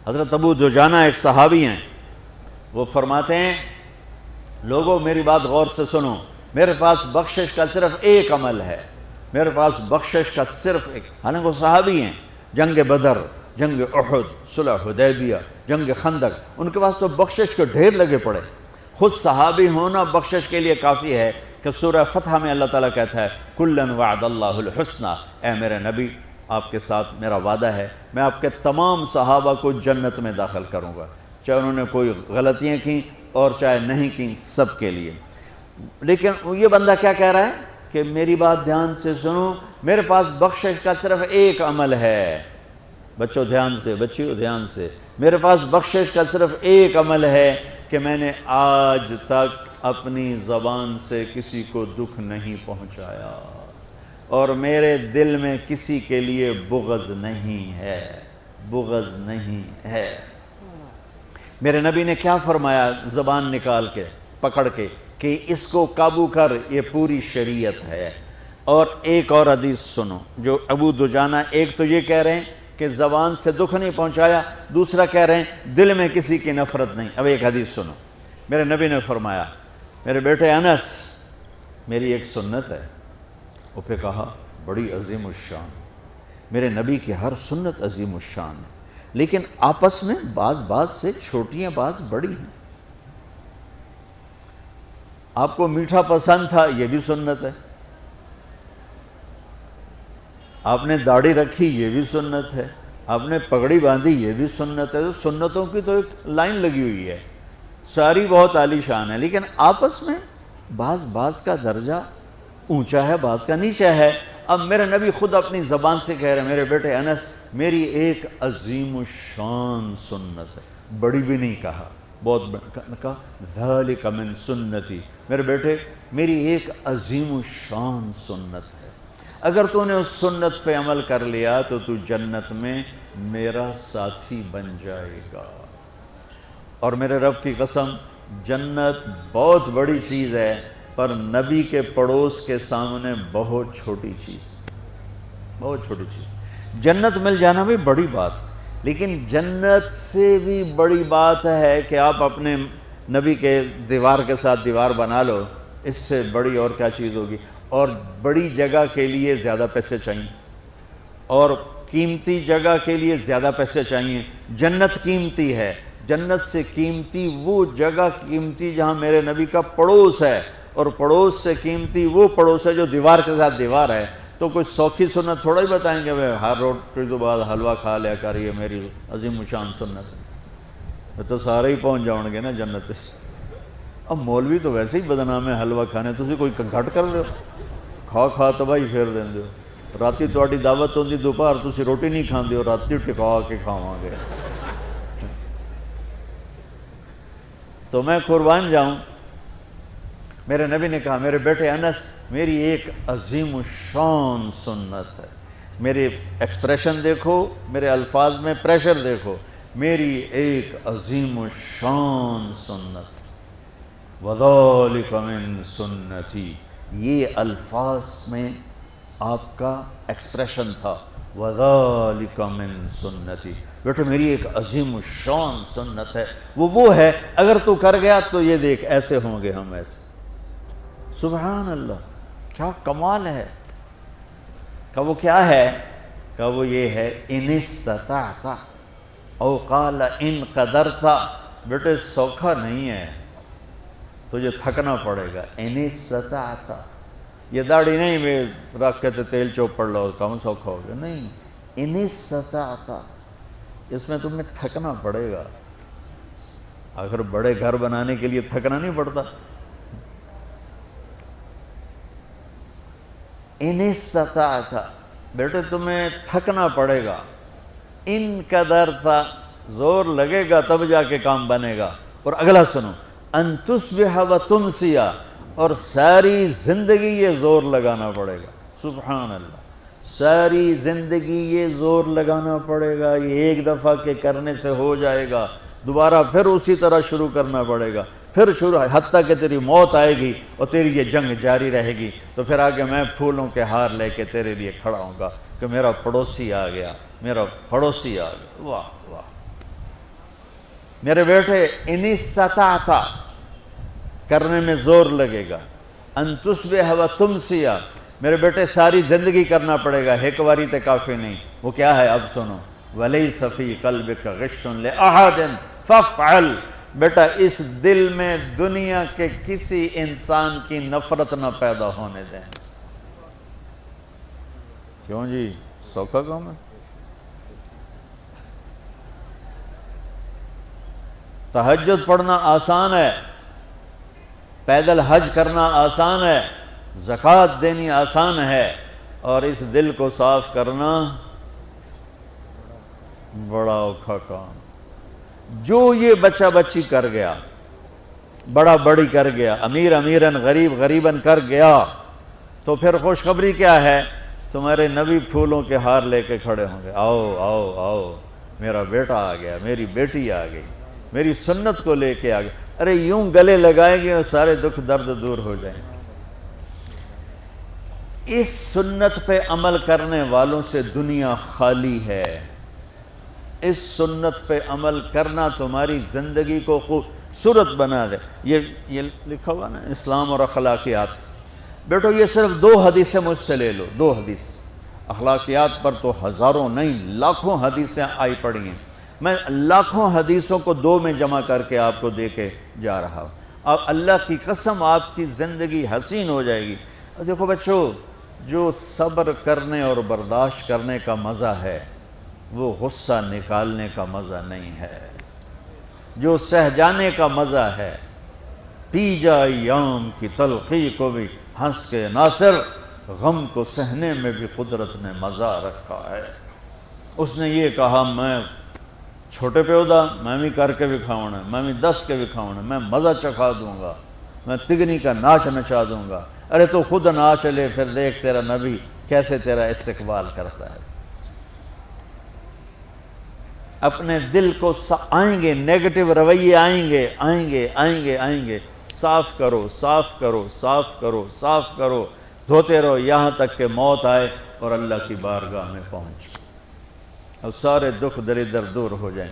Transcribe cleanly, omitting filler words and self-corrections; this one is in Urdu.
حضرت ابو دجانہ ایک صحابی ہیں، وہ فرماتے ہیں لوگوں میری بات غور سے سنو، میرے پاس بخشش کا صرف ایک عمل ہے، میرے پاس بخشش کا صرف ایک، حالانکہ وہ صحابی ہیں، جنگ بدر، جنگ احد، صلح حدیبیہ، جنگ خندق، ان کے پاس تو بخشش کے ڈھیر لگے پڑے۔ خود صحابی ہونا بخشش کے لیے کافی ہے کہ سورہ فتح میں اللہ تعالیٰ کہتا ہے کُلًا وعد اللہ الحسنى، اے میرے نبی آپ کے ساتھ میرا وعدہ ہے، میں آپ کے تمام صحابہ کو جنت میں داخل کروں گا، چاہے انہوں نے کوئی غلطیاں کیں اور چاہے نہیں کیں، سب کے لیے۔ لیکن یہ بندہ کیا کہہ رہا ہے کہ میری بات دھیان سے سنو، میرے پاس بخشش کا صرف ایک عمل ہے، بچوں دھیان سے، بچیوں دھیان سے، میرے پاس بخشش کا صرف ایک عمل ہے کہ میں نے آج تک اپنی زبان سے کسی کو دکھ نہیں پہنچایا اور میرے دل میں کسی کے لیے بغض نہیں ہے، بغض نہیں ہے۔ میرے نبی نے کیا فرمایا زبان نکال کے پکڑ کے کہ اس کو قابو کر، یہ پوری شریعت ہے۔ اور ایک اور حدیث سنو جو ابو دجانہ، ایک تو یہ کہہ رہے ہیں کہ زبان سے دکھ نہیں پہنچایا، دوسرا کہہ رہے ہیں دل میں کسی کی نفرت نہیں۔ اب ایک حدیث سنو، میرے نبی نے فرمایا میرے بیٹے انس میری ایک سنت ہے، وہ پہ کہا بڑی عظیم الشان، میرے نبی کی ہر سنت عظیم الشان ہے، لیکن آپس میں بعض سے چھوٹیاں بعض بڑی ہیں۔ آپ کو میٹھا پسند تھا، یہ بھی سنت ہے، آپ نے داڑھی رکھی، یہ بھی سنت ہے، آپ نے پگڑی باندھی، یہ بھی سنت ہے۔ تو سنتوں کی تو ایک لائن لگی ہوئی ہے، ساری بہت عالی شان ہے، لیکن آپس میں بعض کا درجہ اونچا ہے، بعض کا نیچا ہے۔ اب میرے نبی خود اپنی زبان سے کہہ رہے ہیں میرے بیٹے انس میری ایک عظیم الشان سنت ہے، بڑی بھی نہیں کہا، بہت کہا ذالک من سنتی، میرے بیٹے میری ایک عظیم الشان سنت ہے، اگر تو نے اس سنت پہ عمل کر لیا تو تو جنت میں میرا ساتھی بن جائے گا۔ اور میرے رب کی قسم جنت بہت بڑی چیز ہے، پر نبی کے پڑوس کے سامنے بہت چھوٹی چیز، بہت چھوٹی چیز۔ جنت مل جانا بھی بڑی بات، لیکن جنت سے بھی بڑی بات ہے کہ آپ اپنے نبی کے دیوار کے ساتھ دیوار بنا لو، اس سے بڑی اور کیا چیز ہوگی؟ اور بڑی جگہ کے لیے زیادہ پیسے چاہیے، اور قیمتی جگہ کے لیے زیادہ پیسے چاہیے۔ جنت قیمتی ہے، جنت سے قیمتی وہ جگہ قیمتی جہاں میرے نبی کا پڑوس ہے، اور پڑوس سے قیمتی وہ پڑوس ہے جو دیوار کے ساتھ دیوار ہے۔ تو کوئی سوکھی سنت تھوڑا ہی بتائیں گے ہر روٹی کے بعد حلوہ کھا لیا کر، یہ میری عظیم الشان سنت ہے، تو سارے ہی پہنچ جاؤ گے نا جنت سے۔ اب مولوی تو ویسے ہی بدنام ہے حلوہ کھانے، تسی کوئی گھٹ کر لو، کھا تباہی پھیر دیندے ہو۔ راتی تہاڈی دعوت ہوندی دوپہر تسی روٹی نہیں کھاندے ہو، راتی ٹکا کے کھاواں گے۔ تو میں قربان جاؤں، میرے نبی نے کہا میرے بیٹے انس میری ایک عظیم الشان سنت ہے، میرے ایکسپریشن دیکھو، میرے الفاظ میں پریشر دیکھو، میری ایک عظیم الشان سنت، وَذَلِكَ مِن سُنَّتِي، یہ الفاظ میں آپ کا ایکسپریشن تھا، وَذَلِكَ مِن سُنَّتِي، بیٹے میری ایک عظیم الشان سنت ہے، وہ ہے اگر تو کر گیا تو یہ دیکھ ایسے ہوں گے ہم، ایسے۔ سبحان اللہ، کیا کمال ہے۔ کہ وہ کیا ہے؟ کہ وہ یہ ہے ان استطعت او قال ان قدرت، بیٹے سوکھا نہیں ہے، تجھے تھکنا پڑے گا۔ ان استطعت، یہ داڑھی نہیں میں رکھ کے تیل چوپڑ لو کم سوکھا ہو گیا، نہیں، ان استطعت، اس میں تمہیں تھکنا پڑے گا۔ اگر بڑے گھر بنانے کے لیے تھکنا نہیں پڑتا؟ ان استطعت، بیٹے تمہیں تھکنا پڑے گا۔ ان قدرت، زور لگے گا تب جا کے کام بنے گا۔ اور اگلا سنو، ان تصبح و تمسی، اور ساری زندگی یہ زور لگانا پڑے گا۔ سبحان اللہ، ساری زندگی یہ زور لگانا پڑے گا، یہ ایک دفعہ کے کرنے سے ہو جائے گا، دوبارہ پھر اسی طرح شروع کرنا پڑے گا، پھر شروع حتیٰ کہ تیری موت آئے گی اور تیری یہ جنگ جاری رہے گی، تو پھر آگے میں پھولوں کے ہار لے کے تیرے لیے کھڑا ہوں گا کہ میرا پڑوسی آ گیا، میرا پڑوسی آ گیا۔ واہ واہ، میرے بیٹے ان استطعت کرنے میں زور لگے گا، ان تصبح و تمسیہ، میرے بیٹے ساری زندگی کرنا پڑے گا، ایک واری تے کافی نہیں۔ وہ کیا ہے اب سنو، وَلَيْسَ فِي قَلْبِكَ غِشٌّ لِأَحَدٍ فَافْعَلْ، بیٹا اس دل میں دنیا کے کسی انسان کی نفرت نہ پیدا ہونے دیں۔ کیوں جی سوکھا کام ہے؟ تہجد پڑھنا آسان ہے، پیدل حج کرنا آسان ہے، زکوٰۃ دینی آسان ہے، اور اس دل کو صاف کرنا بڑا اوکھا کام۔ جو یہ بچہ بچی کر گیا، بڑا بڑی کر گیا، امیر امیراً غریب غریباً کر گیا، تو پھر خوشخبری کیا ہے؟ تمہارے نبی پھولوں کے ہار لے کے کھڑے ہوں گے، آؤ آؤ آؤ میرا بیٹا آ گیا، میری بیٹی آ گئی، میری سنت کو لے کے آ گئے۔ ارے یوں گلے لگائیں گے اور سارے دکھ درد دور ہو جائیں گے۔ اس سنت پہ عمل کرنے والوں سے دنیا خالی ہے۔ اس سنت پہ عمل کرنا تمہاری زندگی کو خوبصورت بنا دے۔ یہ لکھا ہوا نا اسلام اور اخلاقیات، بیٹو یہ صرف 2 حدیثیں مجھ سے لے لو، 2 حدیث۔ اخلاقیات پر تو ہزاروں نہیں لاکھوں حدیثیں آئی پڑی ہیں، میں لاکھوں حدیثوں کو 2 میں جمع کر کے آپ کو دے کے جا رہا ہوں۔ اب اللہ کی قسم آپ کی زندگی حسین ہو جائے گی۔ دیکھو بچوں، جو صبر کرنے اور برداشت کرنے کا مزہ ہے وہ غصہ نکالنے کا مزہ نہیں ہے۔ جو سہ جانے کا مزہ ہے، پی جا ایام کی تلخی کو بھی ہنس کے ناصر، غم کو سہنے میں بھی قدرت نے مزہ رکھا ہے۔ اس نے یہ کہا میں چھوٹے پیودا میں بھی کر کے دکھاؤں، میں بھی دس کے دکھاؤں، میں مزہ چکھا دوں گا، میں تگنی کا ناچ نچا دوں گا۔ ارے تو خود ناچ لے، پھر دیکھ تیرا نبی کیسے تیرا استقبال کرتا ہے۔ اپنے دل کو آئیں گے نیگیٹو رویے، آئیں گے آئیں گے آئیں گے آئیں گے، صاف کرو صاف کرو صاف کرو صاف کرو، دھوتے رہو یہاں تک کہ موت آئے اور اللہ کی بارگاہ میں پہنچ اور سارے دکھ دردر دور ہو جائیں۔